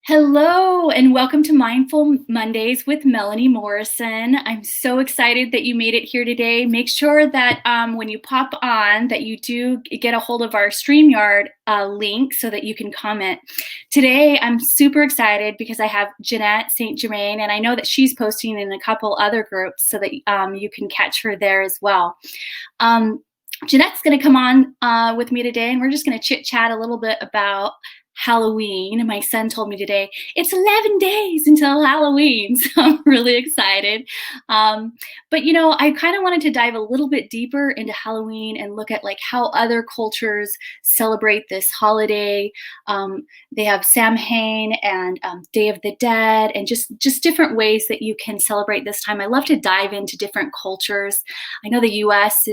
Hello, and welcome to Mindful Mondays with Melanie Morrison. I'm so excited that you made it here today. Make sure that when you pop on, that you do get a hold of our StreamYard link so that you can comment. Today, I'm super excited because I have Jeanette St. Germain, and I know that she's posting in a couple other groups so that you can catch her there as well. Jeanette's going to come on with me today, and we're just going to chit chat a little bit about Halloween. My son told me today it's 11 days until Halloween, so I'm really excited. But I kind of wanted to dive a little bit deeper into Halloween and look at like how other cultures celebrate this holiday. They have Samhain and Day of the Dead, and just different ways that you can celebrate this time. I love to dive into different cultures. I know the U.S.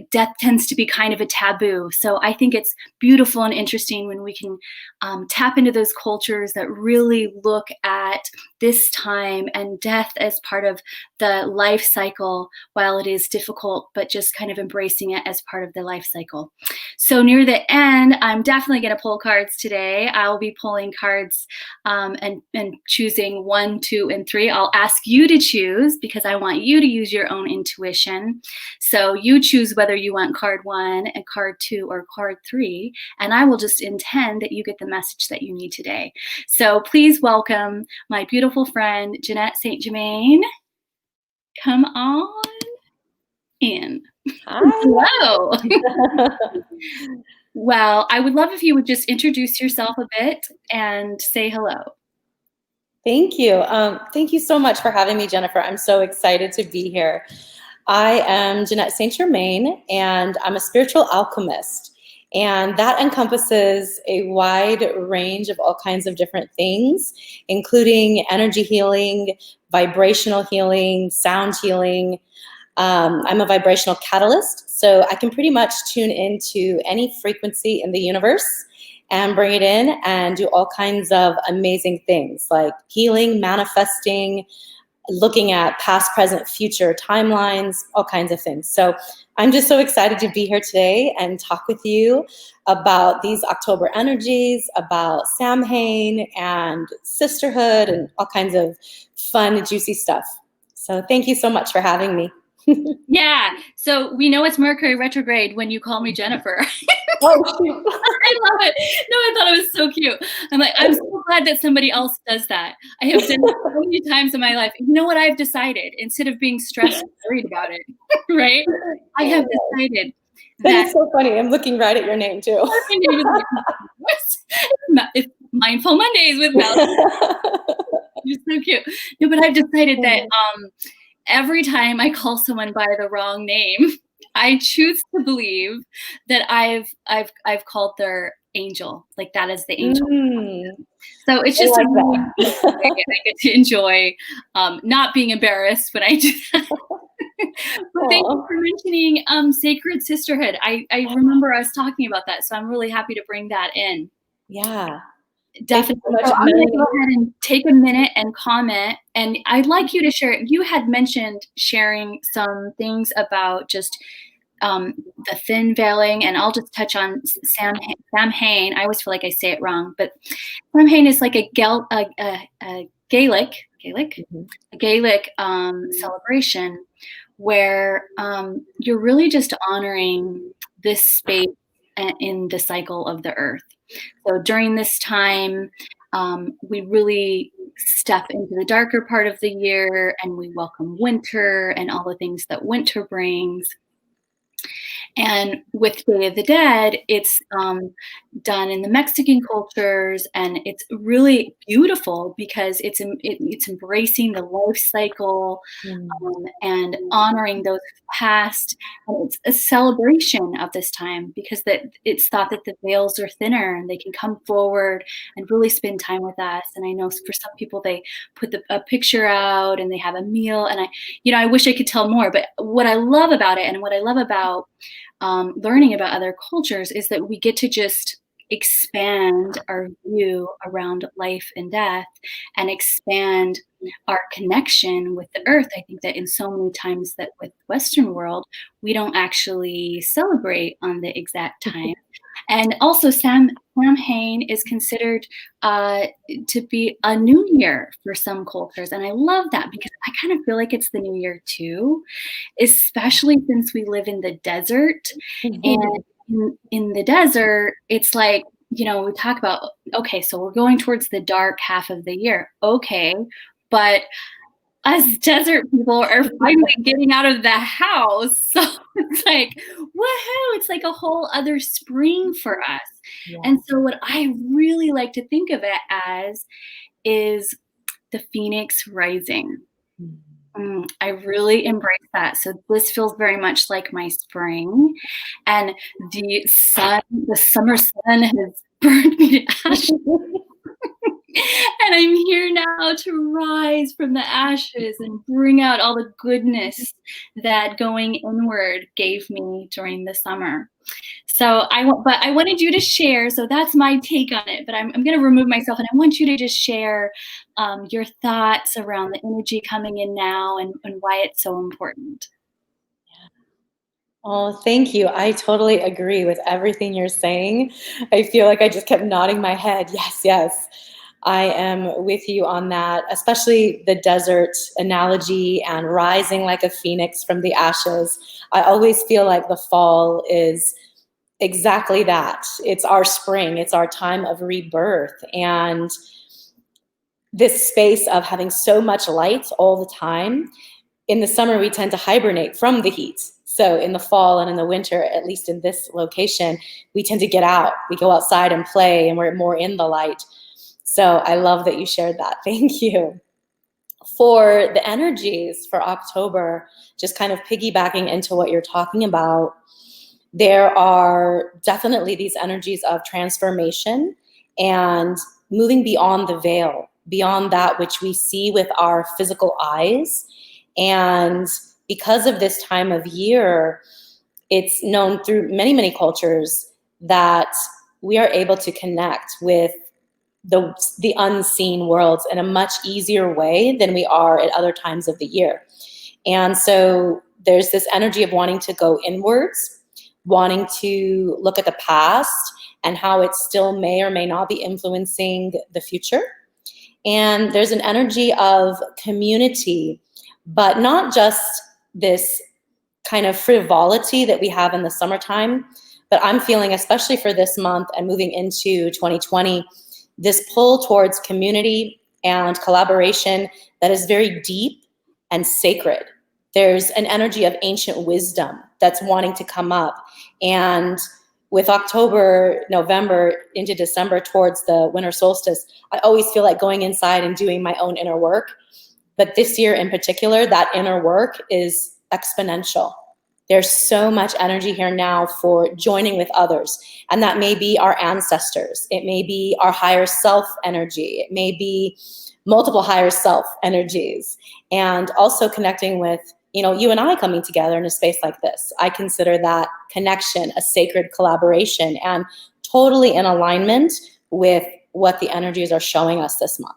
death tends to be kind of a taboo, so I think it's beautiful and interesting when we can tap into those cultures that really look at this time and death as part of the life cycle, while it is difficult, but just kind of embracing it as part of the life cycle. So near the end, I'm definitely going to pull cards today. I'll be pulling cards and choosing 1, 2, and 3. I'll ask you to choose because I want you to use your own intuition. So you choose whether you want card 1 and card 2 or card 3, and I will just intend that you get the message that you need today. So please welcome my beautiful friend, Jeanette St. Germain. Come on in. Hi. Hello. Well, I would love if you would just introduce yourself a bit and say hello. Thank you. Thank you so much for having me, Jennifer. I'm so excited to be here. I am Jeanette St. Germain, and I'm a spiritual alchemist. And that encompasses a wide range of all kinds of different things, including energy healing, vibrational healing, sound healing. I'm a vibrational catalyst, so I can pretty much tune into any frequency in the universe and bring it in and do all kinds of amazing things like healing, manifesting, looking at past, present, future timelines, all kinds of things. So I'm just so excited to be here today and talk with you about these October energies, about Samhain and sisterhood and all kinds of fun, juicy stuff. So thank you so much for having me. Yeah, so we know it's Mercury retrograde when you call me Jennifer. Oh, shoot. I love it. No, I thought it was so cute. I'm so glad that somebody else does that. I have done it so many times in my life. You know what I've decided? Instead of being stressed and worried about it, right? I have decided That is so funny. I'm looking right at your name too. It's Mindful Mondays with Melanie. You're so cute. No, but I've decided that every time I call someone by the wrong name, I choose to believe that I've called their angel, like that is the angel. So it's just like really I get to enjoy not being embarrassed when I do that. But thank you for mentioning sacred sisterhood. I remember us talking about that, so I'm really happy to bring that in. Yeah. Definitely. So I'm going to go ahead and take a minute and comment. And I'd like you to share. You had mentioned sharing some things about just the thin veiling, and I'll just touch on Samhain. I always feel like I say it wrong, but Samhain is like a Gaelic celebration where you're really just honoring this space in the cycle of the earth. So during this time, we really step into the darker part of the year and we welcome winter and all the things that winter brings. And with Day of the Dead, it's done in the Mexican cultures, and it's really beautiful because it's embracing the life cycle and honoring those past. And it's a celebration of this time because it's thought that the veils are thinner and they can come forward and really spend time with us. And I know for some people they put a picture out and they have a meal. And I wish I could tell more, but what I love about it and what I love about learning about other cultures is that we get to just expand our view around life and death and expand our connection with the earth. I think that in so many times that with Western world, we don't actually celebrate on the exact time. And also, Samhain is considered to be a new year for some cultures. And I love that because I kind of feel like it's the new year too, especially since we live in the desert. And in the desert, it's like, we talk about, okay, so we're going towards the dark half of the year. Okay. But us desert people are finally getting out of the house. So it's like, woohoo, it's like a whole other spring for us. Yeah. And so what I really like to think of it as is the phoenix rising. I really embrace that. So this feels very much like my spring, and the summer sun has burned me to ash. And I'm here now to rise from the ashes and bring out all the goodness that going inward gave me during the summer. But I wanted you to share. So that's my take on it. But I'm going to remove myself, and I want you to just share your thoughts around the energy coming in now and why it's so important. Oh, thank you. I totally agree with everything you're saying. I feel like I just kept nodding my head. Yes, yes. I am with you on that, especially the desert analogy and rising like a phoenix from the ashes. I always feel like the fall is exactly that. It's our spring, it's our time of rebirth. And this space of having so much light all the time. In the summer, we tend to hibernate from the heat. So in the fall and in the winter, at least in this location, we tend to get out. We go outside and play, and we're more in the light. So I love that you shared that. Thank you. For the energies for October, just kind of piggybacking into what you're talking about, there are definitely these energies of transformation and moving beyond the veil, beyond that which we see with our physical eyes. And because of this time of year, it's known through many, many cultures that we are able to connect with the unseen worlds in a much easier way than we are at other times of the year. And so there's this energy of wanting to go inwards, wanting to look at the past and how it still may or may not be influencing the future. And there's an energy of community, but not just this kind of frivolity that we have in the summertime, but I'm feeling, especially for this month and moving into 2020, this pull towards community and collaboration that is very deep and sacred. There's an energy of ancient wisdom that's wanting to come up. And with October, November into December towards the winter solstice, I always feel like going inside and doing my own inner work. But this year in particular, that inner work is exponential. There's so much energy here now for joining with others. And that may be our ancestors. It may be our higher self energy. It may be multiple higher self energies. And also connecting with, you and I coming together in a space like this. I consider that connection a sacred collaboration and totally in alignment with what the energies are showing us this month.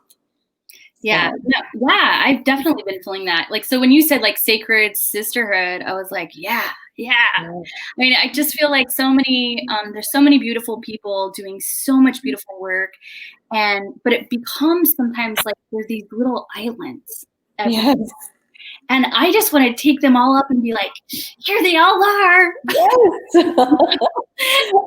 Yeah, no, yeah, I've definitely been feeling that. Like, so when you said like sacred sisterhood, I was like, yeah. I mean, I just feel like there's so many beautiful people doing so much beautiful work, but it becomes sometimes like there's these little islands. Yes. And I just want to take them all up and be like, here they all are. Yes.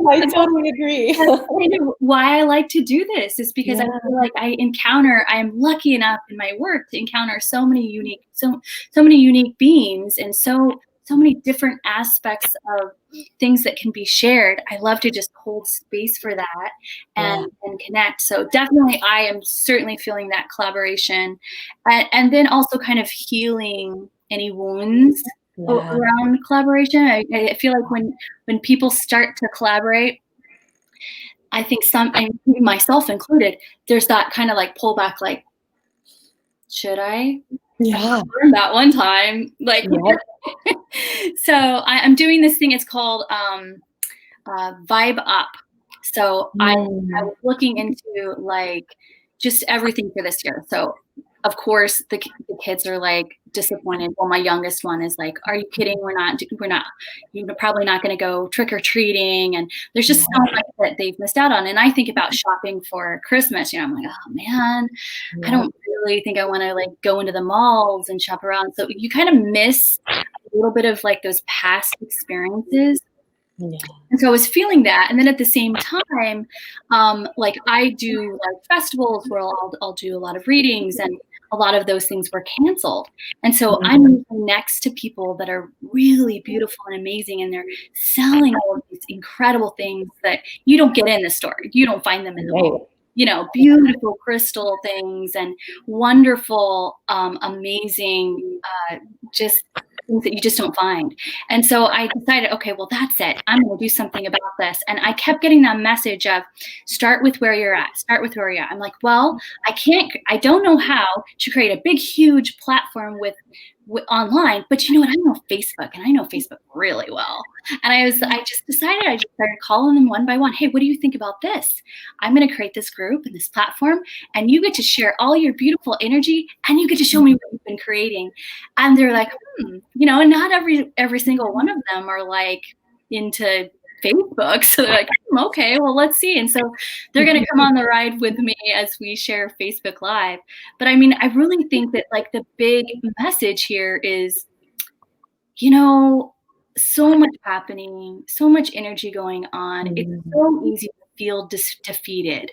I totally agree. That's kind of why I like to do this, is because I feel like I'm lucky enough in my work to encounter so many unique beings and so many different aspects of things that can be shared. I love to just hold space for that and connect. So definitely I am certainly feeling that collaboration, and then also kind of healing any wounds around collaboration. I feel like when people start to collaborate, I think myself included, there's that kind of like pullback, like, should I? Yeah. That one time, like, so I'm doing this thing. It's called Vibe Up. So I was looking into like just everything for this year. So of course the kids are like, disappointed. Well, my youngest one is like, "Are you kidding? We're not. You're probably not going to go trick or treating." And there's just so much that they've missed out on. And I think about shopping for Christmas. You know, I'm like, "Oh man, I Yeah. don't really think I want to like go into the malls and shop around." So you kind of miss a little bit of like those past experiences. Yeah. And so I was feeling that, and then at the same time, like I do like festivals where I'll do a lot of readings, and a lot of those things were canceled. And so I'm usually next to people that are really beautiful and amazing, and they're selling all of these incredible things that you don't get in the store. You don't find them in the mall. You know, beautiful crystal things and wonderful, amazing, just things that you just don't find. And so I decided, okay, well, that's it. I'm going to do something about this. And I kept getting that message of start with where you're at, start with where you're at. I'm like, well, I don't know how to create a big, huge platform with online, but you know what? I know Facebook, and I know Facebook really well. And I just decided, I just started calling them one by one. Hey, what do you think about this? I'm going to create this group and this platform, and you get to share all your beautiful energy, and you get to show me what you've been creating. And they're like, you know, and not every single one of them are like into Facebook. So they're like, okay, well, let's see. And so they're going to come on the ride with me as we share Facebook Live. But I mean, I really think that like the big message here is, you know, so much happening, so much energy going on. It's so easy to feel defeated,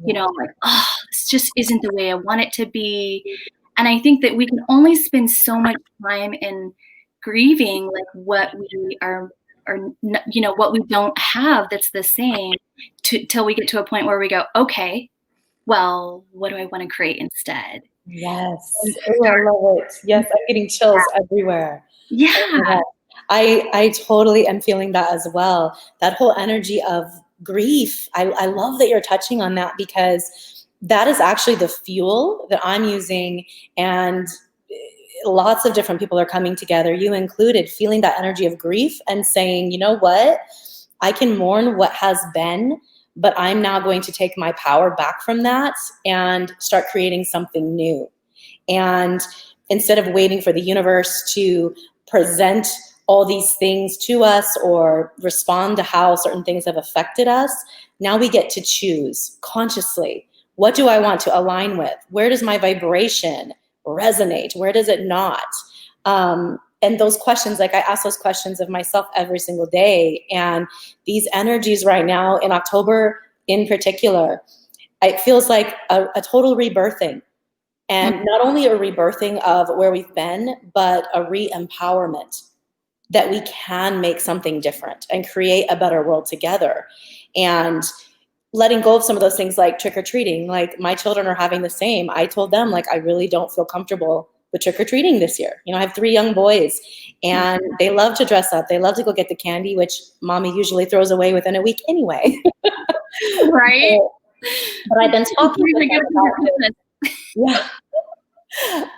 you know, like, oh, this just isn't the way I want it to be. And I think that we can only spend so much time in grieving like what we are, or you know, what we don't have that's the same, till we get to a point where we go, okay, well, what do I want to create instead? Yes. Oh, I love it. Yes, I'm getting chills everywhere. Yeah. I totally am feeling that as well. That whole energy of grief. I love that you're touching on that, because that is actually the fuel that I'm using, and lots of different people are coming together, you included, feeling that energy of grief and saying, you know what? I can mourn what has been, but I'm now going to take my power back from that and start creating something new. And instead of waiting for the universe to present all these things to us or respond to how certain things have affected us, now we get to choose consciously. What do I want to align with? Where does my vibration resonate? Where does it not? And those questions, like I ask those questions of myself every single day. And these energies right now in October in particular, it feels like a total rebirthing. And not only a rebirthing of where we've been, but a re-empowerment that we can make something different and create a better world together. And letting go of some of those things like trick-or-treating, like my children are having the same. I told them, like, I really don't feel comfortable with trick-or-treating this year. You know, I have 3 young boys, and they love to dress up. They love to go get the candy, which mommy usually throws away within a week anyway. Right. But I've been talking with them about this. Yeah.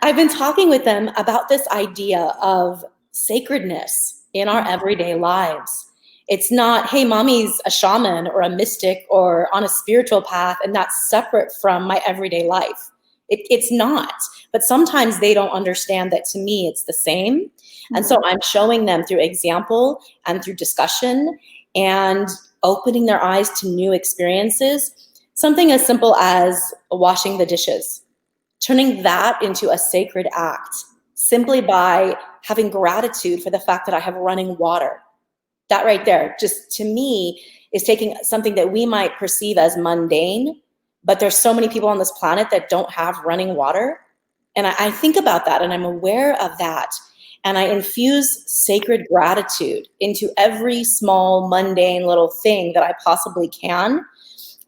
I've been talking with them about this idea of sacredness in our everyday lives. It's not, hey, mommy's a shaman or a mystic or on a spiritual path, and that's separate from my everyday life. It's not. But sometimes they don't understand that to me it's the same. And so I'm showing them through example and through discussion and opening their eyes to new experiences. Something as simple as washing the dishes, turning that into a sacred act simply by having gratitude for the fact that I have running water. That right there, just to me, is taking something that we might perceive as mundane, but there's so many people on this planet that don't have running water. And I think about that, and I'm aware of that. And I infuse sacred gratitude into every small, mundane little thing that I possibly can.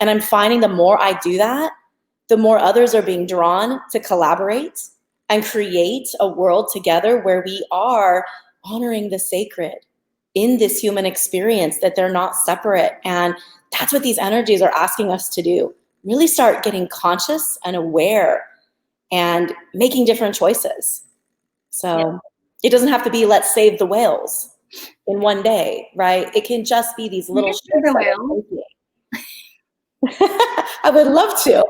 And I'm finding the more I do that, the more others are being drawn to collaborate and create a world together where we are honoring the sacred in this human experience, that they're not separate. And that's what these energies are asking us to do. Really start getting conscious and aware and making different choices. So it doesn't have to be, let's save the whales in one day, right? It can just be these little shifts that we're making. I would love to.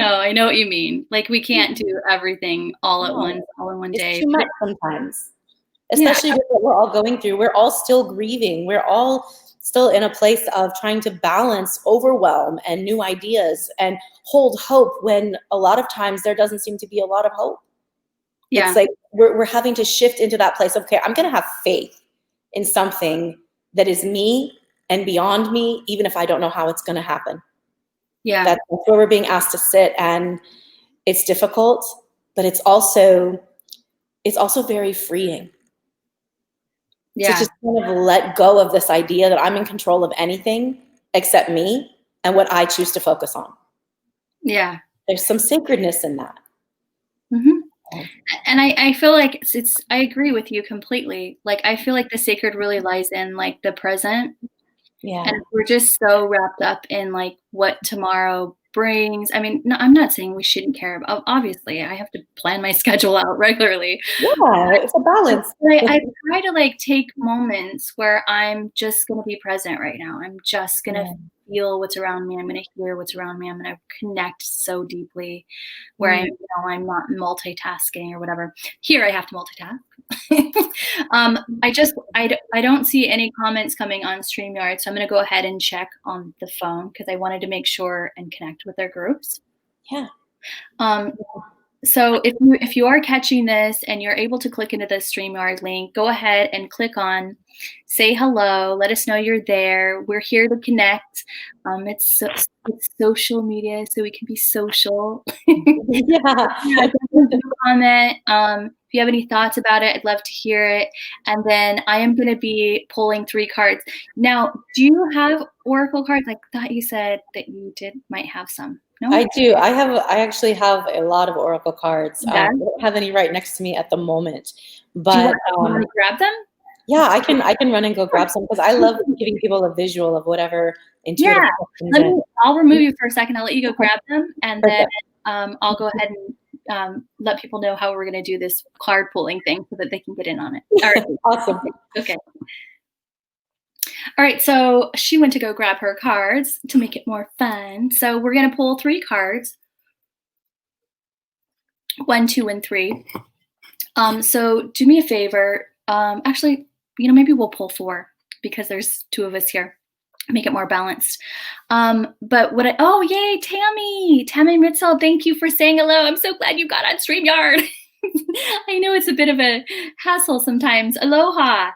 No, I know what you mean. Like, we can't do everything all at No, once, all in one it's day. too But much sometimes, yeah, especially with what we're all going through. We're all still grieving. We're all still in a place of trying to balance overwhelm and new ideas and hold hope when a lot of times there doesn't seem to be a lot of hope. It's yeah, like we're having to shift into that place of, okay, I'm going to have faith in something that is me and beyond me, even if I don't know how it's going to happen. yeah, That's where we're being asked to sit, and it's difficult, but it's also very freeing to yeah, just kind of let go of this idea that I'm in control of anything except me and what I choose to focus on. yeah. There's some sacredness in that. Mhm. And I feel like I agree with you completely. Like, I feel like the sacred really lies in, like, the present. And Yeah. we're just so wrapped up in, like, what tomorrow brings. I mean, no, I'm not saying we shouldn't care about, obviously, I have to plan my schedule out regularly. Yeah, it's a balance. But I try to, like, take moments where I'm just gonna be present right now. I'm just gonna Yeah. feel what's around me. I'm gonna hear what's around me. I'm gonna connect so deeply where Mm. I'm not multitasking or whatever. Here, I have to multitask. I don't see any comments coming on StreamYard, so I'm gonna go ahead and check on the phone because I wanted to make sure and connect with our groups. Yeah. Um, so if you are catching this and you're able to click into the StreamYard link, go ahead and click on say hello. Let us know you're there. We're here to connect. It's social media, so we can be social. Yeah, Yeah. definitely do comment. If you have any thoughts about it, I'd love to hear it. And then I am going to be pulling 3 cards. Now, do you have oracle cards? I thought you said that you might have some. No? I do. I actually have a lot of oracle cards. I Yeah. don't have any right next to me at the moment, Do you but want me to grab them? yeah, I can run and go grab some because I love giving people a visual of whatever intuitive Yeah. comes in. I'll remove you for a second. I'll let you go grab them, and then Perfect. I'll go ahead and let people know how we're going to do this card pulling thing so that they can get in on it. All right. Awesome. Okay. All right. So she went to go grab her cards to make it more fun. So we're going to pull 3 cards. 1, 2, and 3. So do me a favor. Actually, maybe we'll pull 4 because there's 2 of us here. Make it more balanced. But oh, yay, Tammy Ritzel, thank you for saying hello. I'm so glad you got on StreamYard. I know it's a bit of a hassle sometimes. Aloha,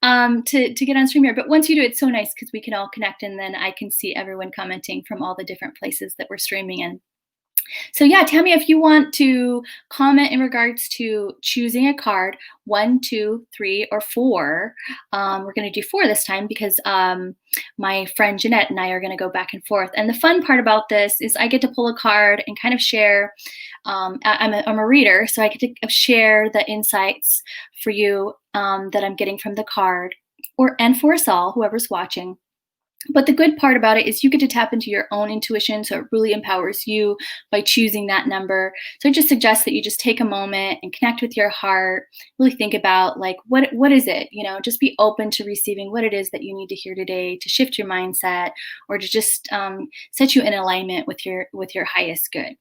to get on StreamYard. But once you do, it's so nice because we can all connect and then I can see everyone commenting from all the different places that we're streaming in. So yeah, Tammy, if you want to comment in regards to choosing a card, 1, 2, 3, or 4. We're going to do 4 this time because my friend Jeanette and I are going to go back and forth. And the fun part about this is I get to pull a card and kind of share. I'm a reader, so I get to share the insights for you that I'm getting from the card, and for us all, whoever's watching. But the good part about it is you get to tap into your own intuition, so it really empowers you by choosing that number. So I just suggest that you just take a moment and connect with your heart, really think about like what is it? Just be open to receiving what it is that you need to hear today to shift your mindset or to just set you in alignment with your highest good.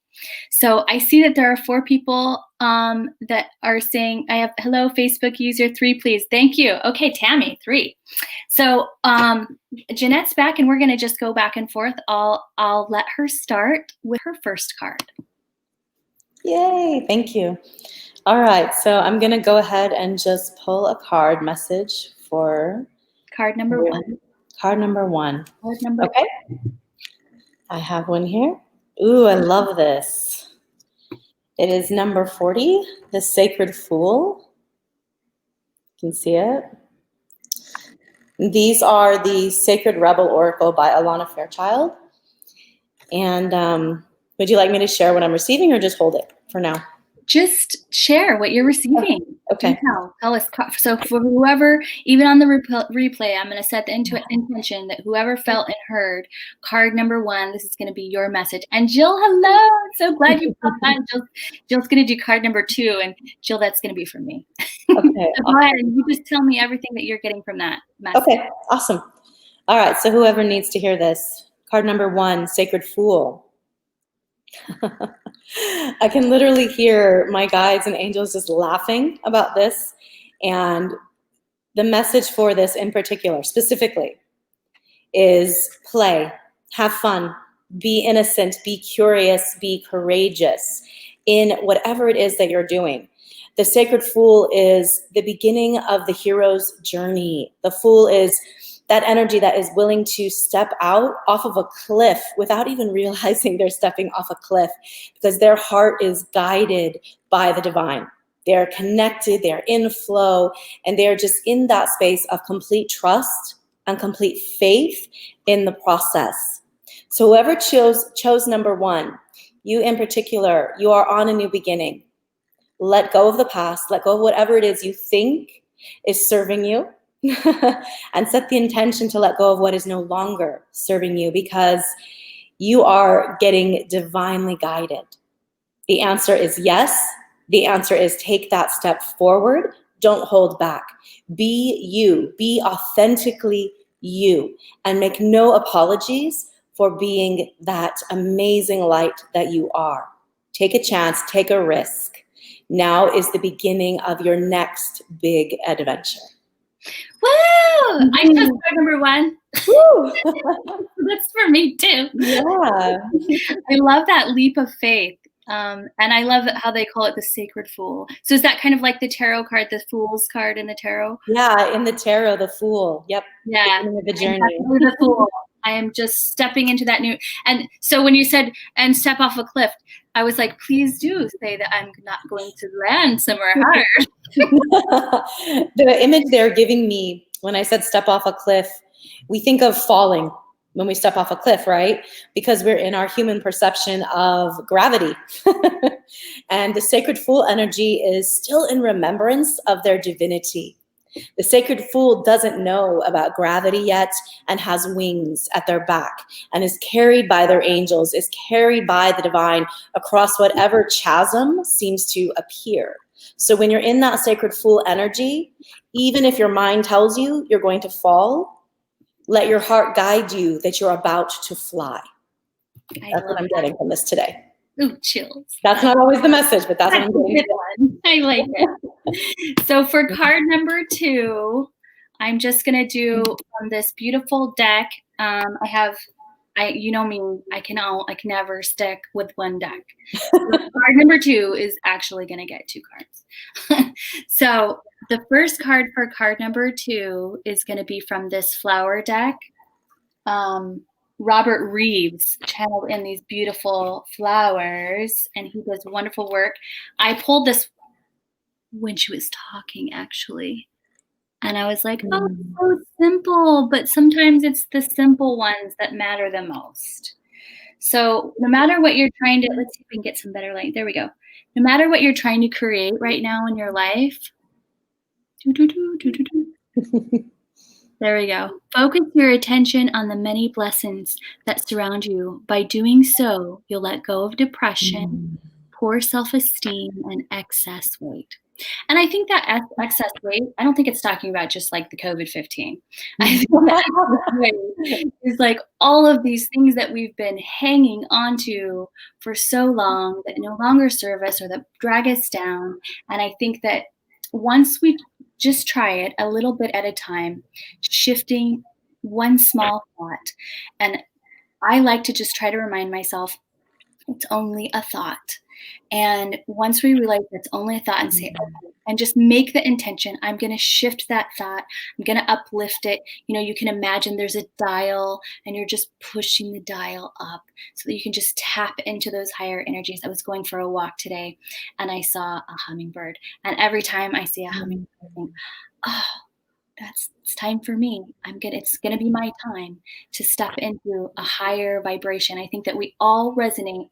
So I see that there are 4 people that are saying, I have hello, Facebook user 3, please. Thank you. Okay, Tammy, 3. So Jeanette's back and we're going to just go back and forth. I'll let her start with her first card. Yay, thank you. All right, so I'm going to go ahead and just pull a card message for Card number 1. Card number 1. Card number Okay. I have one here. Ooh, I love this. It is number 40, The Sacred Fool. You can see it. These are the Sacred Rebel Oracle by Alana Fairchild. And would you like me to share what I'm receiving or just hold it for now? Just share what you're receiving. Okay. Tell us. So for whoever, even on the replay, I'm going to set the intention that whoever felt and heard card number 1, this is going to be your message. And Jill, hello. I'm so glad you popped on. Jill's going to do card number 2, and Jill, that's going to be from me. Okay. So go ahead and you just tell me everything that you're getting from that message. Okay, awesome. All right, so whoever needs to hear this, card number 1, Sacred Fool. I can literally hear my guides and angels just laughing about this. And the message for this in particular, specifically, is play, have fun, be innocent, be curious, be courageous in whatever it is that you're doing. The sacred fool is the beginning of the hero's journey. The fool is that energy that is willing to step out off of a cliff without even realizing they're stepping off a cliff, because their heart is guided by the divine. They're connected, they're in flow, and they're just in that space of complete trust and complete faith in the process. So whoever chose number one, you in particular, you are on a new beginning. Let go of the past, let go of whatever it is you think is serving you, and set the intention to let go of what is no longer serving you, because you are getting divinely guided. The answer is yes. The answer is take that step forward. Don't hold back. Be you. Be authentically you. And make no apologies for being that amazing light that you are. Take a chance. Take a risk. Now is the beginning of your next big adventure. Woo! I chose card number one. Woo! That's for me too. Yeah. I love that leap of faith. And I love how they call it the sacred fool. So is that kind of like the tarot card, the fool's card in the tarot? Yeah, in the tarot, the fool. Yep. Yeah. The journey. The fool. I am just stepping into that new. And so when you said, and step off a cliff, I was like, please do say that I'm not going to land somewhere hard. The image they're giving me when I said step off a cliff, we think of falling when we step off a cliff, right? Because we're in our human perception of gravity. And the sacred fool energy is still in remembrance of their divinity. The sacred fool doesn't know about gravity yet and has wings at their back and is carried by their angels, is carried by the divine across whatever chasm seems to appear. So when you're in that sacred fool energy, even if your mind tells you you're going to fall, let your heart guide you that you're about to fly. That's what I'm getting from this today. Ooh, chills. That's not always the message, but that's what I'm getting. I like it. So for card number two, I'm just gonna do from this beautiful deck. You know me, I can never stick with one deck. So card number two is actually gonna get two cards. So the first card for card number two is gonna be from this flower deck. Robert Reeves channeled in these beautiful flowers, and he does wonderful work. I pulled this when she was talking, actually. And I was like, oh, it's so simple, but sometimes it's the simple ones that matter the most. So no matter what you're trying to, let's see if we can get some better light. There we go. No matter what you're trying to create right now in your life, there we go. Focus your attention on the many blessings that surround you. By doing so, you'll let go of depression, poor self-esteem, and excess weight. And I think that excess weight, I don't think it's talking about just like the COVID-15. I think that is like all of these things that we've been hanging onto for so long that no longer serve us or that drag us down. And I think that once we just try it a little bit at a time, shifting one small thought. And I like to just try to remind myself, it's only a thought. And once we realize it's only a thought and say, okay, and just make the intention, I'm going to shift that thought. I'm going to uplift it. You know, you can imagine there's a dial and you're just pushing the dial up so that you can just tap into those higher energies. I was going for a walk today and I saw a hummingbird. And every time I see a hummingbird, I think, oh, it's time for me. It's going to be my time to step into a higher vibration. I think that we all resonate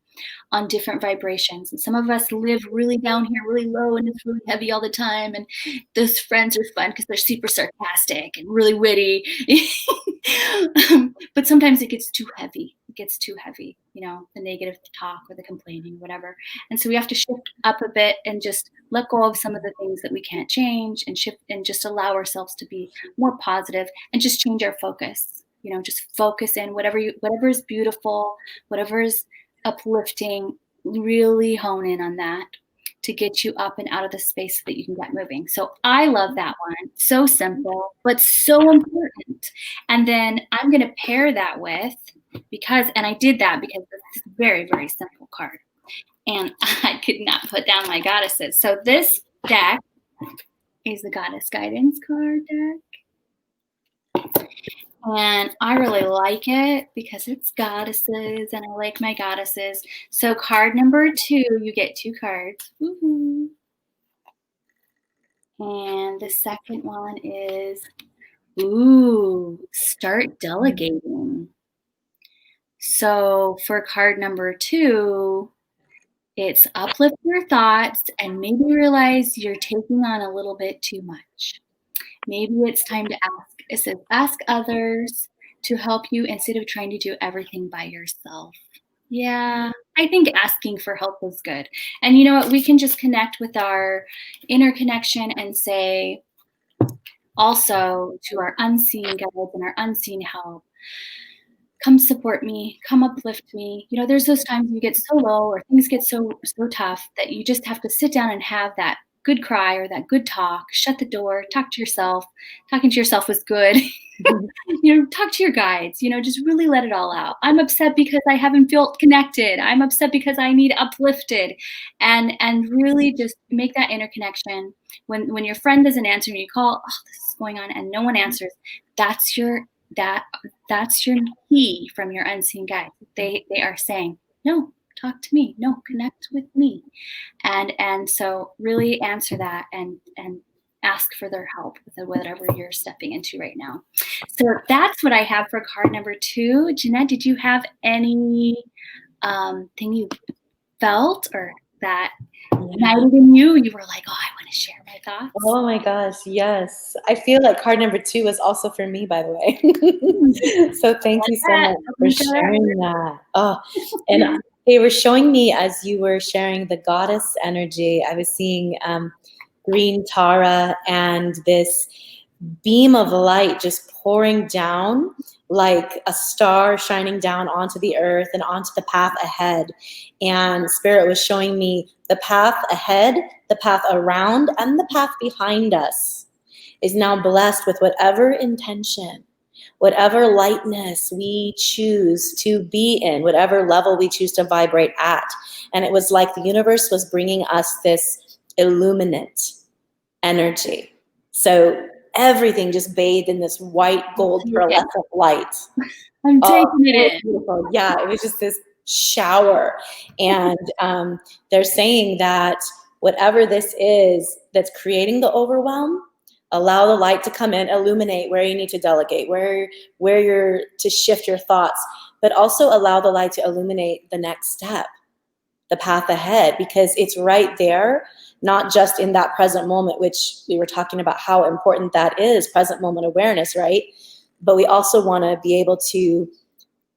on different vibrations. And some of us live really down here, really low, and it's really heavy all the time. And those friends are fun because they're super sarcastic and really witty. But sometimes it gets too heavy. It gets too heavy, you know, the negative talk or the complaining, whatever. And so we have to shift up a bit and just let go of some of the things that we can't change and shift and just allow ourselves to be more positive and just change our focus. You know, just focus in whatever is beautiful, whatever is uplifting, really hone in on that to get you up and out of the space so that you can get moving. So I love that one. So simple, but so important. And then I'm going to pair that with, and I did that because it's a very, very simple card. And I could not put down my goddesses. So this deck is the Goddess Guidance card deck. And I really like it because it's goddesses and I like my goddesses. So card number 2, you get 2 cards. Woo-hoo. And the second one is, start delegating. So for card number 2, it's uplift your thoughts and maybe realize you're taking on a little bit too much. Maybe it's time to ask. It says, ask others to help you instead of trying to do everything by yourself. Yeah, I think asking for help is good. And you know what? We can just connect with our inner connection and say also to our unseen guides and our unseen help, come support me, come uplift me. You know, there's those times you get so low or things get so tough that you just have to sit down and have that good cry or that good talk, shut the door, talk to yourself. Talking to yourself was good. You know, talk to your guides, you know, just really let it all out. I'm upset because I haven't felt connected. I'm upset because I need uplifted, and really just make that interconnection. When your friend doesn't answer and you call, oh, this is going on, and no one answers, that's your key from your unseen guides. They are saying, no, talk to me. No, connect with me. And so really answer that and ask for their help with whatever you're stepping into right now. So that's what I have for card number 2. Jeanette, did you have any thing you felt or that ignited in you? You were like, oh, I want to share my thoughts. Oh my gosh, yes. I feel like card number 2 was also for me, by the way. So thank you so much for sharing that. Oh, and they were showing me as you were sharing the goddess energy, I was seeing green Tara and this beam of light just pouring down like a star shining down onto the earth and onto the path ahead. And Spirit was showing me the path ahead, the path around, and the path behind us is now blessed with whatever intention, whatever lightness we choose to be in, whatever level we choose to vibrate at. And it was like the universe was bringing us this illuminate energy. So everything just bathed in this white gold pearlescent light. I'm taking it in. Beautiful. Yeah, it was just this shower. And they're saying that whatever this is that's creating the overwhelm, allow the light to come in, illuminate where you need to delegate, where you're to shift your thoughts, but also allow the light to illuminate the next step, the path ahead, because it's right there, not just in that present moment, which we were talking about how important that is, present moment awareness, right? But we also want to be able to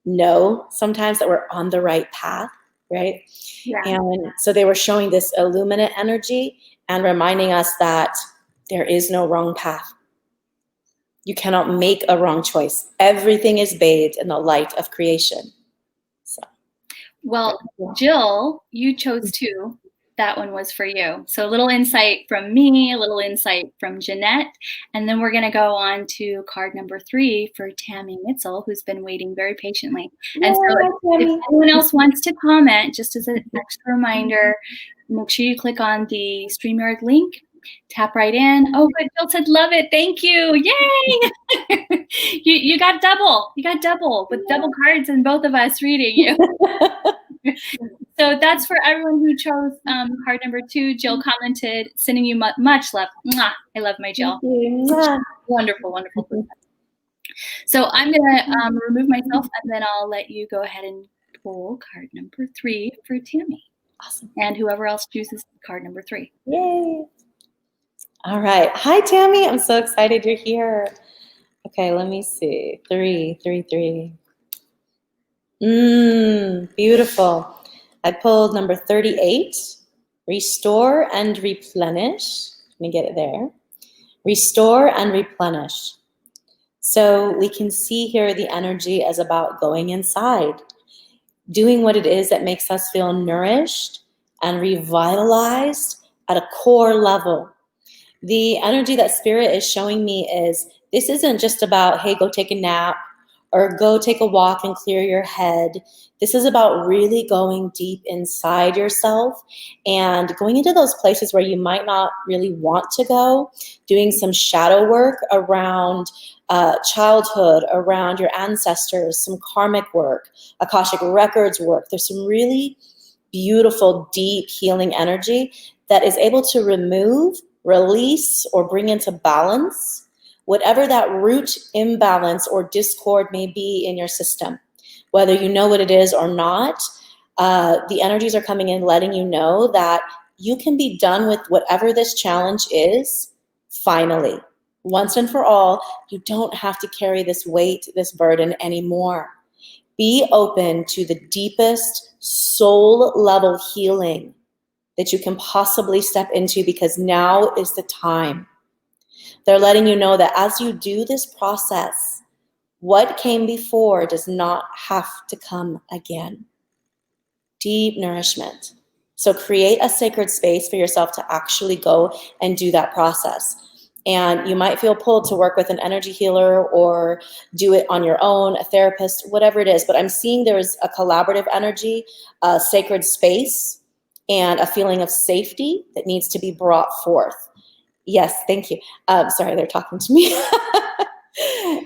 know sometimes that we're on the right path, right? Yeah. And so they were showing this illuminate energy and reminding us that there is no wrong path. You cannot make a wrong choice. Everything is bathed in the light of creation. So. Well, Jill, you chose 2. That one was for you. So a little insight from me, a little insight from Jeanette, and then we're going to go on to card number 3 for Tammy Mitzel, who's been waiting very patiently. And so if anyone else wants to comment, just as an extra reminder, make sure you click on the StreamYard link, tap right in. Oh, good. Jill said, love it. Thank you. Yay. you got double. You got double with double cards and both of us reading you. So that's for everyone who chose card number 2. Jill commented, sending you much love. Mwah. I love my Jill. Wonderful, wonderful. So I'm going to remove myself, and then I'll let you go ahead and pull card number 3 for Tammy. Awesome. And whoever else chooses card number 3. Yay. All right. Hi, Tammy. I'm so excited you're here. Okay, let me see. 3. Beautiful. I pulled number 38, restore and replenish. Let me get it there. Restore and replenish. So we can see here the energy is about going inside, doing what it is that makes us feel nourished and revitalized at a core level. The energy that spirit is showing me is this isn't just about, hey, go take a nap or go take a walk and clear your head. This is about really going deep inside yourself and going into those places where you might not really want to go, doing some shadow work around childhood, around your ancestors, some karmic work, Akashic records work. There's some really beautiful, deep healing energy that is able to remove, release, or bring into balance whatever that root imbalance or discord may be in your system. Whether you know what it is or not, the energies are coming in letting you know that you can be done with whatever this challenge is, finally. Once and for all, you don't have to carry this weight, this burden anymore. Be open to the deepest soul level healing that you can possibly step into, because now is the time. They're letting you know that as you do this process, what came before does not have to come again. Deep nourishment. So create a sacred space for yourself to actually go and do that process. And you might feel pulled to work with an energy healer or do it on your own, a therapist, whatever it is. But I'm seeing there's a collaborative energy, a sacred space, and a feeling of safety that needs to be brought forth. Yes, thank you. Sorry, they're talking to me.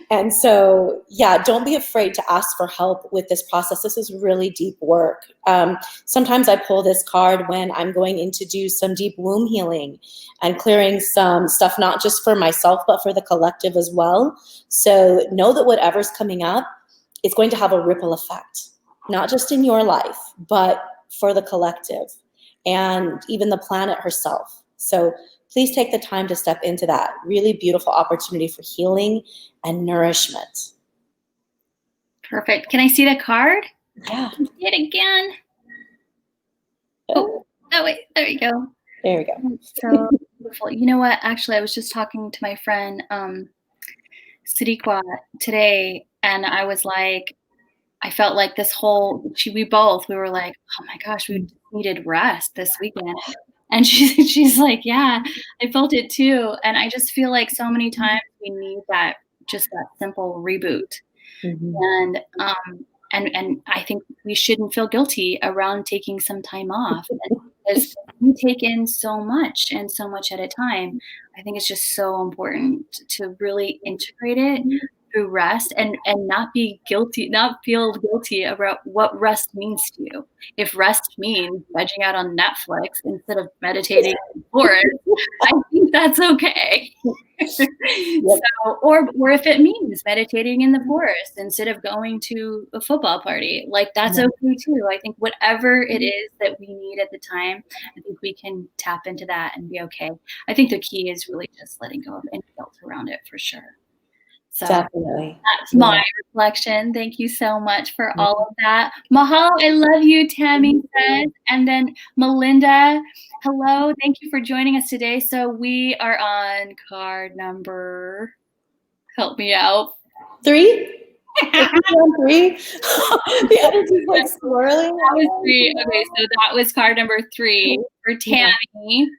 And so, yeah, don't be afraid to ask for help with this process. This is really deep work. Sometimes I pull this card when I'm going in to do some deep womb healing and clearing some stuff, not just for myself, but for the collective as well. So know that whatever's coming up, it's going to have a ripple effect, not just in your life, but for the collective and even the planet herself. So please take the time to step into that really beautiful opportunity for healing and nourishment. Perfect. Can I see the card? Yeah. See it again. Oh, wait, there we go. There we go. So beautiful. You know what? Actually, I was just talking to my friend Sadiqa today, and I was like, I felt like this whole, we were like, oh my gosh, we needed rest this weekend. And she's like, yeah, I felt it too. And I just feel like so many times we need that, just that simple reboot. Mm-hmm. And I think we shouldn't feel guilty around taking some time off, because we take in so much and so much at a time. I think it's just so important to really integrate it through rest and not feel guilty about what rest means to you. If rest means vegging out on Netflix instead of meditating in the forest, I think that's okay. So, or if it means meditating in the forest instead of going to a football party, like that's okay too. I think whatever it is that we need at the time, I think we can tap into that and be okay. I think the key is really just letting go of any guilt around it, for sure. So definitely. That's my reflection. Thank you so much for all of that. Mahalo, I love you, Tammy says. And then Melinda, hello. Thank you for joining us today. So we are on card number, help me out. 3? 3? The energy's like swirling. That was 3. Okay, so that was card number 3 for Tammy.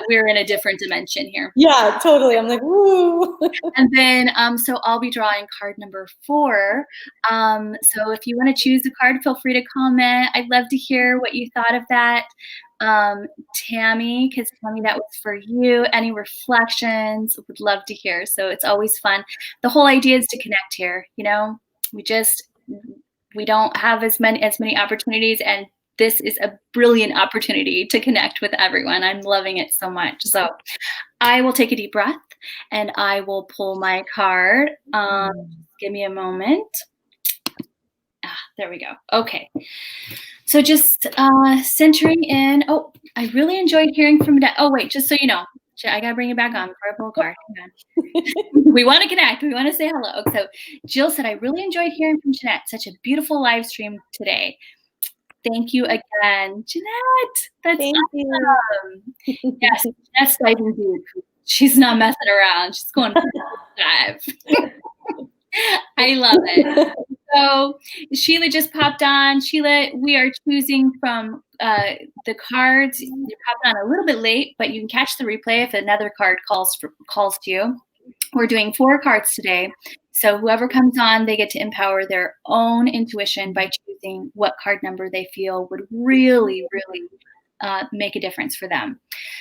We're in a different dimension here. Yeah, totally. I'm like, woo. And then, so I'll be drawing card number 4. So if you want to choose a card, feel free to comment. I'd love to hear what you thought of that. Tammy, because Tammy, that was for you. Any reflections? Would love to hear. So it's always fun. The whole idea is to connect here. You know, we don't have as many opportunities, and this is a brilliant opportunity to connect with everyone. I'm loving it so much. So I will take a deep breath and I will pull my card. Give me a moment. There we go. Okay. So just centering in. Oh, I really enjoyed hearing from Dad. Oh, wait, just so you know, I got to bring it back on before I pull a card. Hang on. We want to connect. We want to say hello. So Jill said, I really enjoyed hearing from Jeanette. Such a beautiful live stream today. Thank you again, Jeanette. That's awesome. Yes, Jeanette's diving deep. She's not messing around. She's going dive. I love it. So Sheila just popped on. Sheila, we are choosing from the cards. You popped on a little bit late, but you can catch the replay if another card calls to you. We're doing 4 cards today. So whoever comes on, they get to empower their own intuition by choosing what card number they feel would really, really make a difference for them.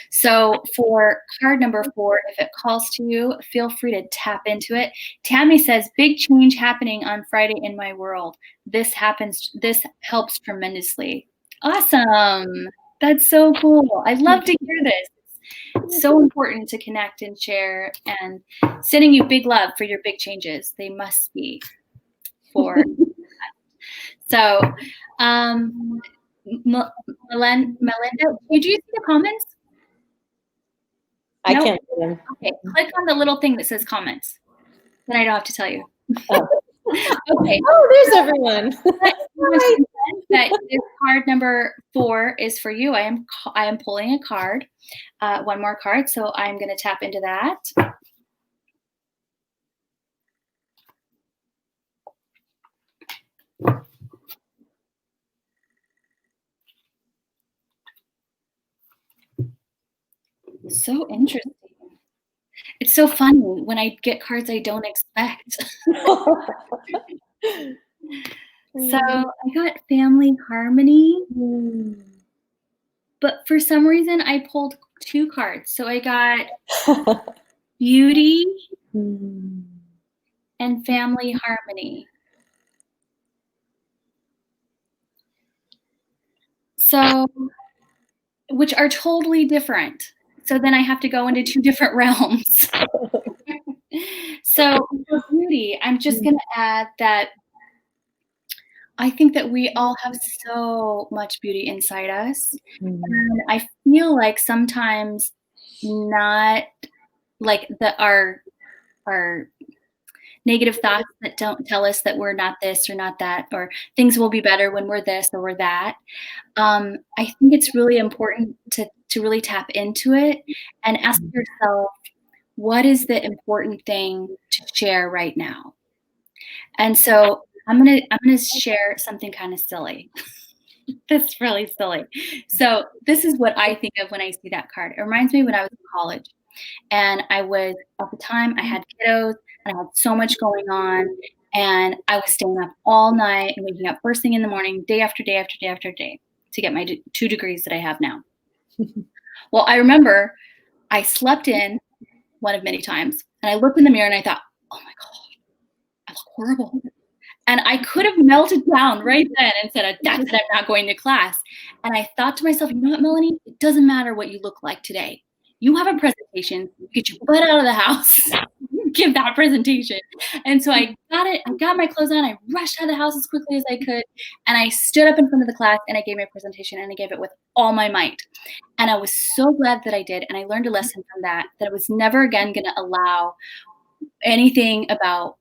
So for card number 4, if it calls to you, feel free to tap into it. Tammy says, big change happening on Friday in my world. This helps tremendously. Awesome. That's so cool. I love to hear this. It's so important to connect and share, and sending you big love for your big changes. They must be for so Melinda, did you see the comments? I can't see them. Okay, click on the little thing that says comments. Then I don't have to tell you. Oh. Okay. Oh, there's everyone. That this card number 4 is for you. I am pulling a card, one more card, so I'm going to tap into that. So interesting. It's so funny when I get cards I don't expect. So I got family harmony, but for some reason I pulled 2 cards. So I got beauty and family harmony. So, which are totally different. So then I have to go into 2 different realms. So for beauty, I'm just going to add that I think that we all have so much beauty inside us. And I feel like sometimes not like our negative thoughts that don't tell us that we're not this or not that, or things will be better when we're this or we're that. I think it's really important to really tap into it and ask yourself, what is the important thing to share right now? And so I'm gonna share something kind of silly. That's really silly. So this is what I think of when I see that card. It reminds me when I was in college, and at the time I had kiddos and I had so much going on, and I was staying up all night and waking up first thing in the morning, day after day after day after day, to get my 2 degrees that I have now. Well, I remember I slept in one of many times, and I looked in the mirror and I thought, oh my God, I look horrible. And I could have melted down right then and said, that's it, I'm not going to class. And I thought to myself, you know what, Melanie? It doesn't matter what you look like today. You have a presentation. Get your butt out of the house. Give that presentation. And so I got my clothes on. I rushed out of the house as quickly as I could. And I stood up in front of the class and I gave my presentation, and I gave it with all my might. And I was so glad that I did. And I learned a lesson from that I was never again going to allow anything about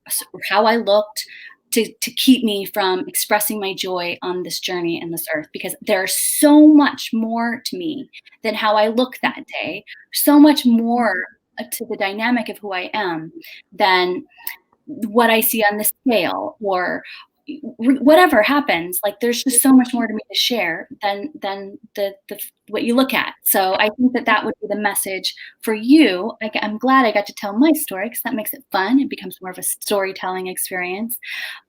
how I looked to keep me from expressing my joy on this journey in this earth, because there's so much more to me than how I look that day, so much more to the dynamic of who I am than what I see on the scale or whatever happens. Like, there's just so much more to me to share than the what you look at. So I think that would be the message for you. I'm glad I got to tell my story, because that makes it fun. It becomes more of a storytelling experience.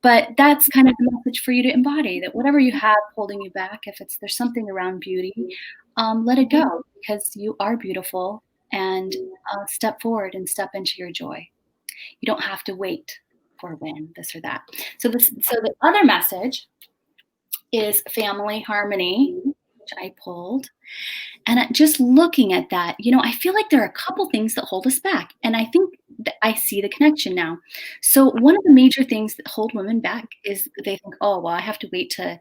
But that's kind of the message for you to embody, that whatever you have holding you back, if there's something around beauty, let it go, because you are beautiful, and step forward and step into your joy. You don't have to wait for when this or that. So the other message is family harmony, which I pulled. And just looking at that, I feel like there are a couple things that hold us back. And I think that I see the connection now. So one of the major things that hold women back is they think, oh, well, I have to wait to,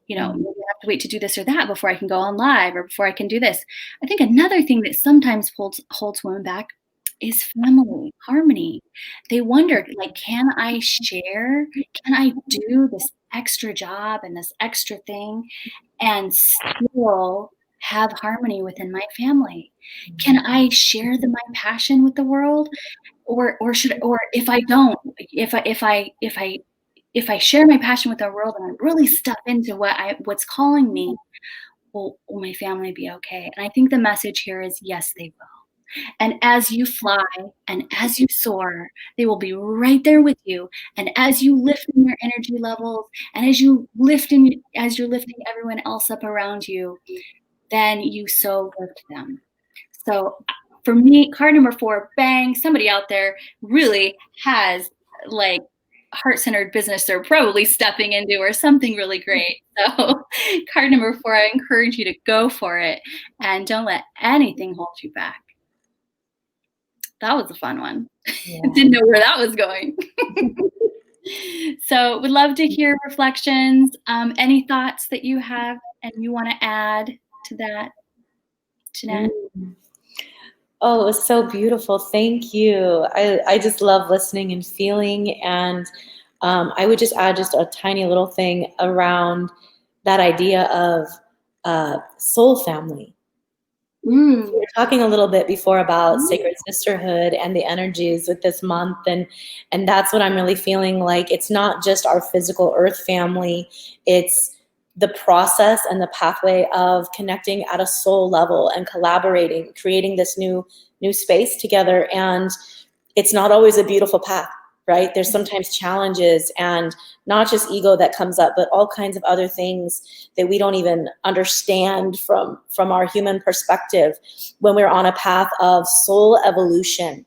maybe I have to wait to do this or that before I can go on live, or before I can do this. I think another thing that sometimes holds women back is family harmony. They wondered, like, can I share? Can I do this extra job and this extra thing and still have harmony within my family? Can I share my passion with the world? Or if I don't, if I if I share my passion with the world and I really step into what's calling me, will my family be okay? And I think the message here is yes, they will. And as you fly and as you soar, they will be right there with you. And as you lift in your energy levels, and as you're lifting everyone else up around you, then you so lift them. So for me, card number 4, bang, somebody out there really has like heart-centered business they're probably stepping into or something really great. So card number 4, I encourage you to go for it and don't let anything hold you back. That was a fun one. Yeah. Didn't know where that was going. So would love to hear reflections. Any thoughts that you have and you want to add to that, Jeanette? Oh, it was so beautiful. Thank you. I just love listening and feeling. And I would just add just a tiny little thing around that idea of soul family. We were talking a little bit before about sacred sisterhood and the energies with this month, and that's what I'm really feeling like. It's not just our physical earth family, it's the process and the pathway of connecting at a soul level and collaborating, creating this new space together. And it's not always a beautiful path, right? There's sometimes challenges, and not just ego that comes up, but all kinds of other things that we don't even understand from our human perspective when we're on a path of soul evolution.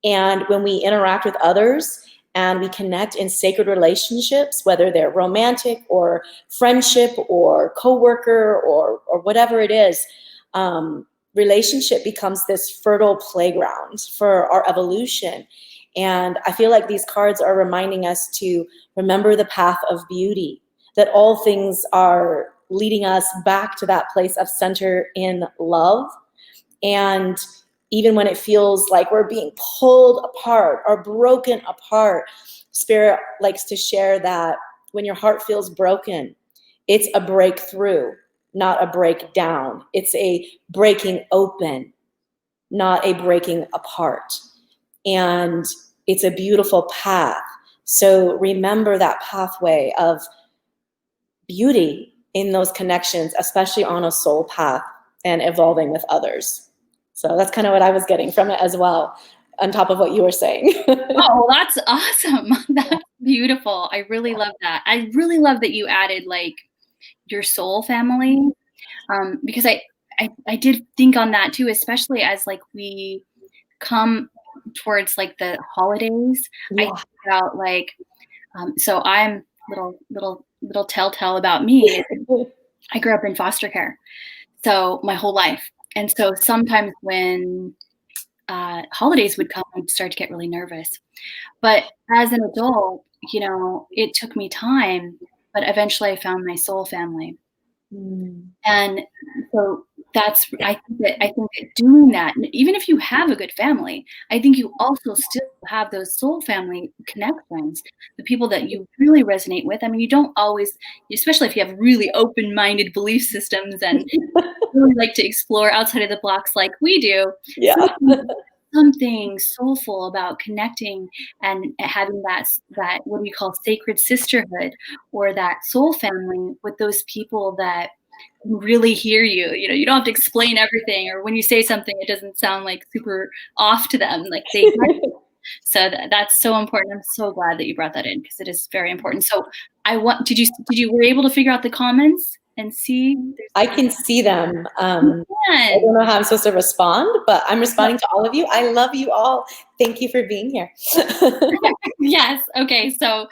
And when we interact with others and we connect in sacred relationships, whether they're romantic or friendship or coworker or whatever it is, relationship becomes this fertile playground for our evolution. And I feel like these cards are reminding us to remember the path of beauty, that all things are leading us back to that place of center in love. And even when it feels like we're being pulled apart or broken apart, Spirit likes to share that when your heart feels broken, it's a breakthrough, not a breakdown. It's a breaking open, not a breaking apart. And it's a beautiful path. So remember that pathway of beauty in those connections, especially on a soul path and evolving with others. So that's kind of what I was getting from it as well, on top of what you were saying. Oh, that's awesome. That's beautiful. I really love that. I really love that you added like your soul family, because I did think on that too, especially as like we come towards like the holidays. I Yeah. think about like, so I'm little telltale about me. I grew up in foster care, so my whole life, and so sometimes when holidays would come, I'd start to get really nervous. But as an adult, you know, it took me time, but eventually I found my soul family. And so I think that doing that, even if you have a good family, I think you also still have those soul family connections, the people that you really resonate with. I mean, you don't always, especially if you have really open-minded belief systems and really like to explore outside of the blocks like we do. Yeah. Something soulful about connecting and having that what we call sacred sisterhood, or that soul family with those people that really hear you. You know, you don't have to explain everything, or when you say something, it doesn't sound like super off to them. Like they so that's so important. I'm so glad that you brought that in, because it is very important. So did you were able to figure out the comments and see? I can see them. I Man. don't know how I'm supposed to respond, but I'm responding to all of you. I love you all. Thank you for being here. Yes. Okay. So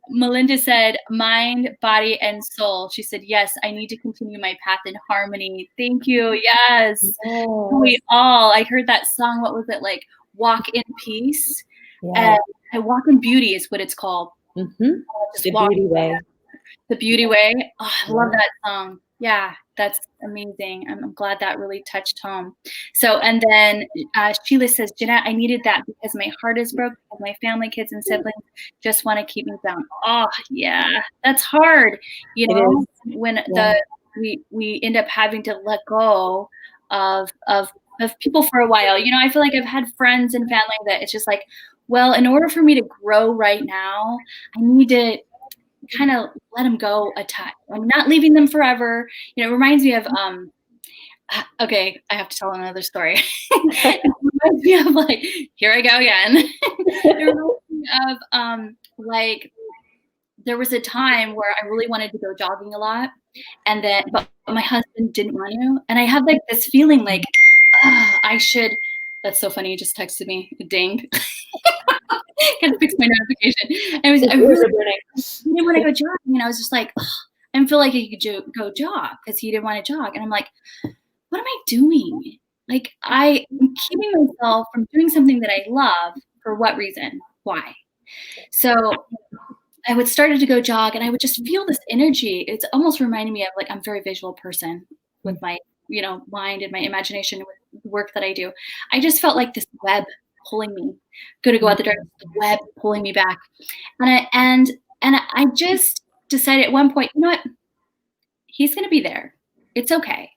Melinda said, mind, body, and soul. She said, yes, I need to continue my path in harmony. Thank you. Yes. We all, I heard that song. What was it like? Walk in peace. Yeah. And walk in beauty is what it's called. The beauty way. The Beauty Way. Oh, I love that song. Yeah, that's amazing. I'm glad that really touched home. So, and then Sheila says, Jeanette, I needed that because my heart is broken. My family, kids, and siblings just want to keep me down. Oh, yeah, that's hard. You know, when we end up having to let go of people for a while. You know, I feel like I've had friends and family that it's just like, Well, in order for me to grow right now, I need to kind of let them go a touch. I'm not leaving them forever. You know, it reminds me of okay, I have to tell another story. It reminds me of like, here I go again. It reminds me of like there was a time where I really wanted to go jogging a lot, and then but my husband didn't want to, and I had like this feeling like I should. That's so funny. You just texted me. It dinged. Gotta fix my notification. I His ears really are burning. didn't want to go jogging, and I was just like, ugh, I didn't feel like he could go jog because he didn't want to jog, and I'm like, what am I doing? Like I'm keeping myself from doing something that I love for what reason? Why? So I would started to go jog and I would just feel this energy. It's almost reminding me of like I'm a very visual person with my, you know, mind and my imagination with the work that I do. I just felt like this web pulling me. Gonna go out the door, the web pulling me back. And I just decided at one point, you know what? He's gonna be there. It's okay.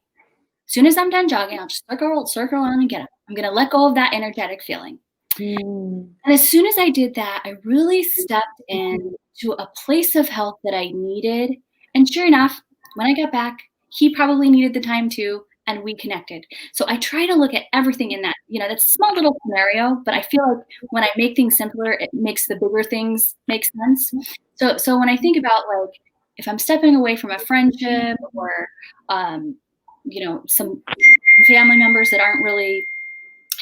As soon as I'm done jogging, I'll just circle around and get up. I'm gonna let go of that energetic feeling. Mm. And as soon as I did that, I really stepped into a place of health that I needed. And sure enough, when I got back, he probably needed the time too, and we connected. So I try to look at everything in that, you know, that small little scenario, but I feel like when I make things simpler, it makes the bigger things make sense. So when I think about like if I'm stepping away from a friendship or um, you know, some family members that aren't really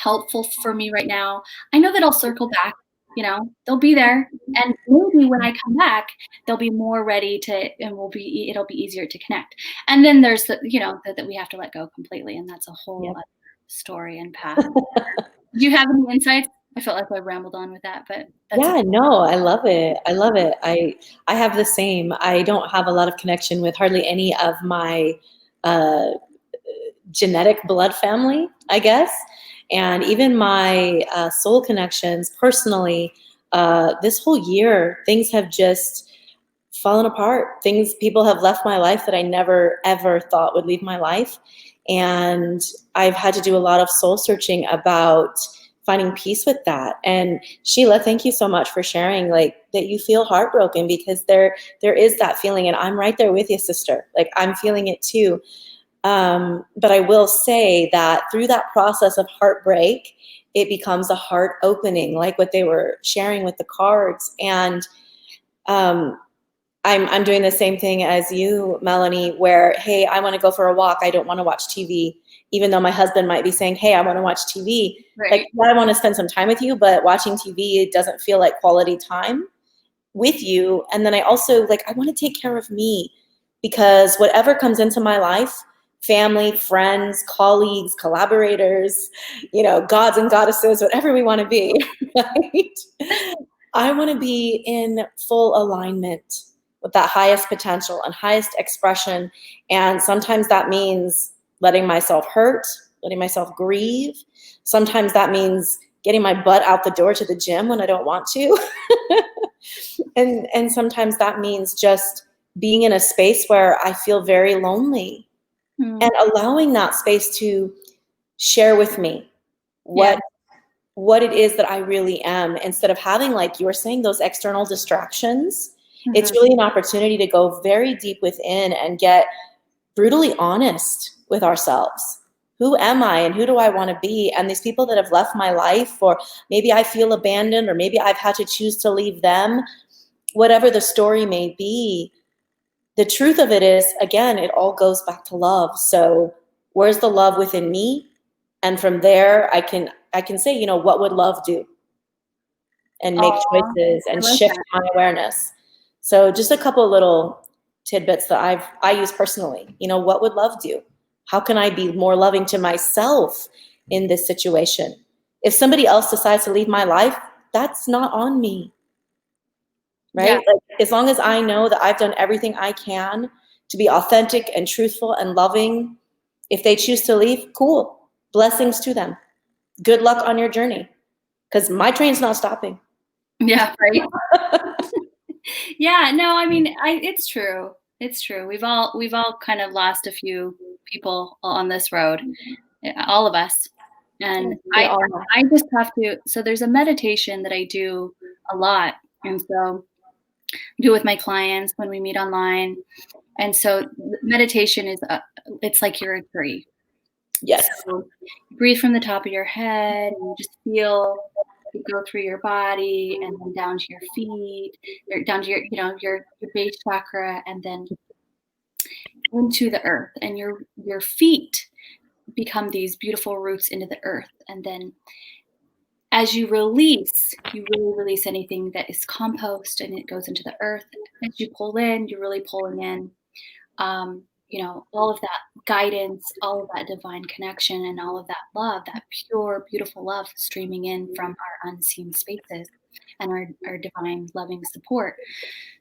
helpful for me right now. I know that I'll circle back, you know, they'll be there. And maybe when I come back, they'll be more ready to, and it'll be easier to connect. And then there's the, you know, that we have to let go completely. And that's a whole Yep. other story and path. Do you have any insights? I felt like I rambled on with that, but that's Yeah, no, I love it. I love it. I have the same. I don't have a lot of connection with hardly any of my uh, genetic blood family, I guess. And even my soul connections personally, this whole year, things have just fallen apart. People have left my life that I never, ever thought would leave my life. And I've had to do a lot of soul searching about finding peace with that. And Sheila, thank you so much for sharing like that you feel heartbroken because there is that feeling and I'm right there with you, sister. Like I'm feeling it too. But I will say that through that process of heartbreak, it becomes a heart opening, like what they were sharing with the cards. And um, I'm doing the same thing as you, Melanie, where, hey, I want to go for a walk. I don't want to watch TV, even though my husband might be saying, hey, I want to watch TV. right. Like, yeah, I want to spend some time with you, but watching TV, it doesn't feel like quality time with you. And then I also like, I want to take care of me because whatever comes into my life, family, friends, colleagues, collaborators, you know, gods and goddesses, whatever we want to be, right? I want to be in full alignment with that highest potential and highest expression. And sometimes that means letting myself hurt, letting myself grieve. Sometimes that means getting my butt out the door to the gym when I don't want to. And sometimes that means just being in a space where I feel very lonely and allowing that space to share with me Yeah. what it is that I really am instead of having, like you were saying, those external distractions. It's really an opportunity to go very deep within and get brutally honest with ourselves. Who am I and who do I want to be? And these people that have left my life, or maybe I feel abandoned, or maybe I've had to choose to leave them, whatever the story may be, the truth of it is, again, it all goes back to love. So where's the love within me? And from there, I can say, you know, what would love do? And make Aw, choices I and like shift that. my awareness. So just a couple of little tidbits that I use personally. You know, what would love do? How can I be more loving to myself in this situation? If somebody else decides to leave my life, that's not on me, Yeah. right? Like, as long as I know that I've done everything I can to be authentic and truthful and loving, if they choose to leave, cool. Blessings to them. Good luck on your journey, because my train's not stopping. Yeah. Right. Yeah, no, I mean, it's true. It's true. We've all kind of lost a few people on this road. All of us. And We I all know. I just have to, so there's a meditation that I do a lot, and so I do it with my clients when we meet online. And so meditation is it's like you're a tree. Yes. So you breathe from the top of your head and you just feel it go through your body and then down to your feet, or down to your, your base chakra, and then into the earth. And your feet become these beautiful roots into the earth. And then as you release, you really release anything that is compost and it goes into the earth. As you pull in, you're really pulling in all of that guidance, all of that divine connection, and all of that love, that pure, beautiful love streaming in from our unseen spaces and our divine loving support.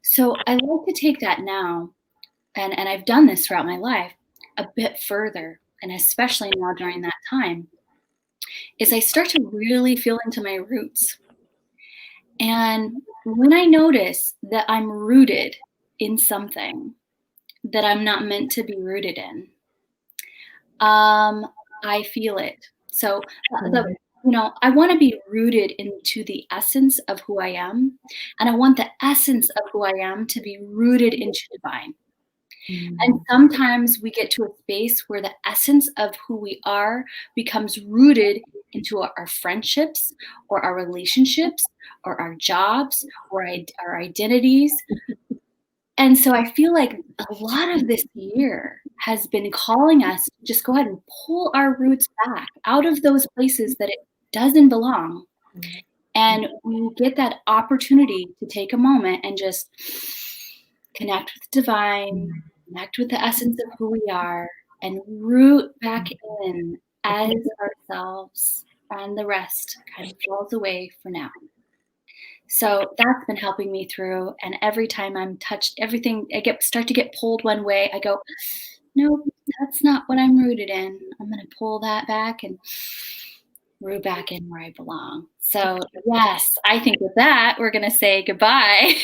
So I like to take that now, and I've done this throughout my life, a bit further, and especially now during that time, is I start to really feel into my roots. And when I notice that I'm rooted in something that I'm not meant to be rooted in, I feel it. So I want to be rooted into the essence of who I am, and I want the essence of who I am to be rooted into divine. And sometimes we get to a space where the essence of who we are becomes rooted into our friendships or our relationships or our jobs or our identities. And so I feel like a lot of this year has been calling us to just go ahead and pull our roots back out of those places that it doesn't belong. And we get that opportunity to take a moment and just connect with the divine, connect with the essence of who we are, and root back in as ourselves, and the rest kind of falls away for now. So that's been helping me through. And every time I'm touched, everything start to get pulled one way, I go, no, that's not what I'm rooted in. I'm going to pull that back and root back in where I belong. So yes, I think with that, we're going to say goodbye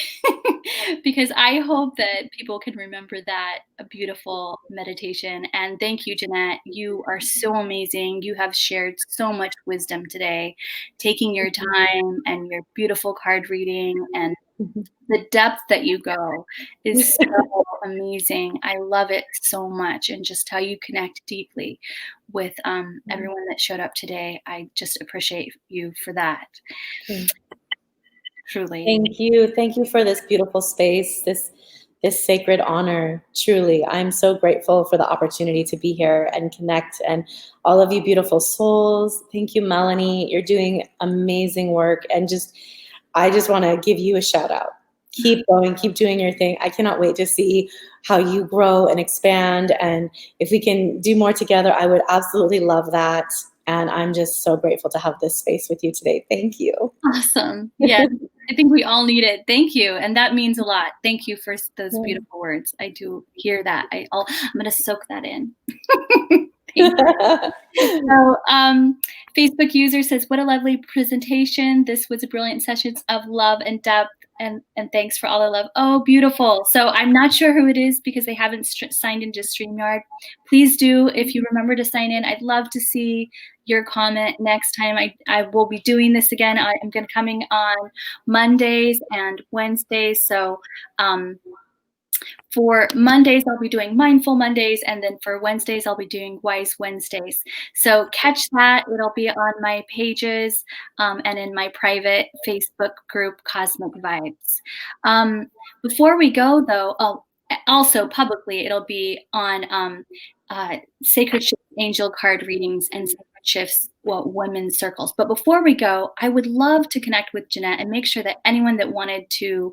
because I hope that people can remember that a beautiful meditation. And thank you, Jeanette. You are so amazing. You have shared so much wisdom today, taking your time and your beautiful card reading, and the depth that you go is so amazing. I love it so much, and just how you connect deeply with everyone that showed up today. I just appreciate you for that. Truly. Thank you for this beautiful space, this sacred honor. Truly, I'm so grateful for the opportunity to be here and connect. And all of you beautiful souls, thank you, Melanie. You're doing amazing work, and I just want to give you a shout out. Keep going, keep doing your thing. I cannot wait to see how you grow and expand. And if we can do more together, I would absolutely love that. And I'm just so grateful to have this space with you today. Thank you. Awesome. Yeah, I think we all need it. Thank you. And that means a lot. Thank you for those beautiful words. I do hear that. I'm going to soak that in. So, Facebook user says, what a lovely presentation. This was a brilliant session of love and depth. And thanks for all the love. Oh, beautiful. So I'm not sure who it is because they haven't signed into StreamYard. Please do, if you remember to sign in. I'd love to see your comment next time. I will be doing this again. I'm going to coming on Mondays and Wednesdays. So for Mondays, I'll be doing Mindful Mondays, and then for Wednesdays, I'll be doing Wise Wednesdays. So catch that. It'll be on my pages and in my private Facebook group, Cosmic Vibes. Before we go, though, also publicly, it'll be on Sacred Shift Angel card readings and Sacred Shifts women's circles. But before we go, I would love to connect with Jeanette and make sure that anyone that wanted to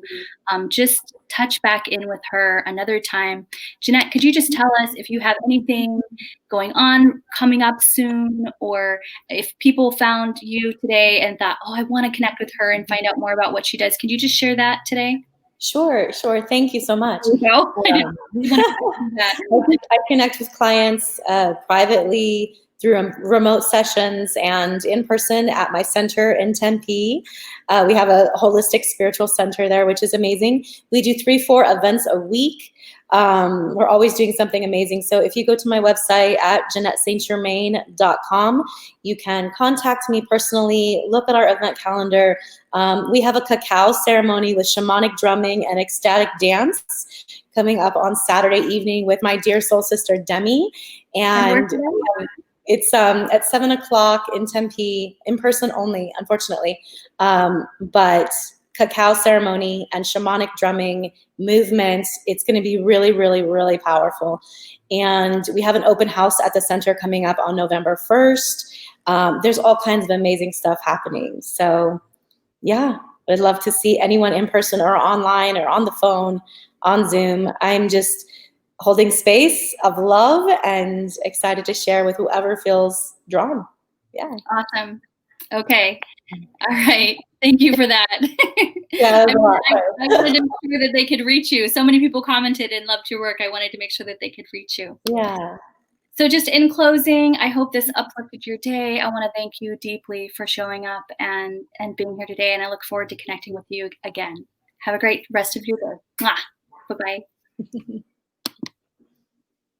just touch back in with her another time. Jeanette, could you just tell us if you have anything going on coming up soon, or if people found you today and thought, oh, I want to connect with her and find out more about what she does. Could you just share that today? Sure. Thank you so much. I connect with clients privately through remote sessions and in person at my center in Tempe. We have a holistic spiritual center there, which is amazing. We do 3-4 events a week. We're always doing something amazing. So if you go to my website at JeanetteSaintGermain.com, you can contact me personally, look at our event calendar. We have a cacao ceremony with shamanic drumming and ecstatic dance coming up on Saturday evening with my dear soul sister, Demi. And it's at 7 o'clock in Tempe, in person only, unfortunately. But cacao ceremony and shamanic drumming movement. It's going to be really, really, really powerful. And we have an open house at the center coming up on November 1st. There's all kinds of amazing stuff happening. So yeah, I'd love to see anyone in person or online or on the phone, on Zoom. I'm just holding space of love and excited to share with whoever feels drawn. Yeah. Awesome. Okay. All right. Thank you for that. Yeah, I wanted to make sure that they could reach you. So many people commented and loved your work. I wanted to make sure that they could reach you. Yeah. So just in closing, I hope this uplifted your day. I want to thank you deeply for showing up and being here today. And I look forward to connecting with you again. Have a great rest of your day. Mwah. Bye-bye.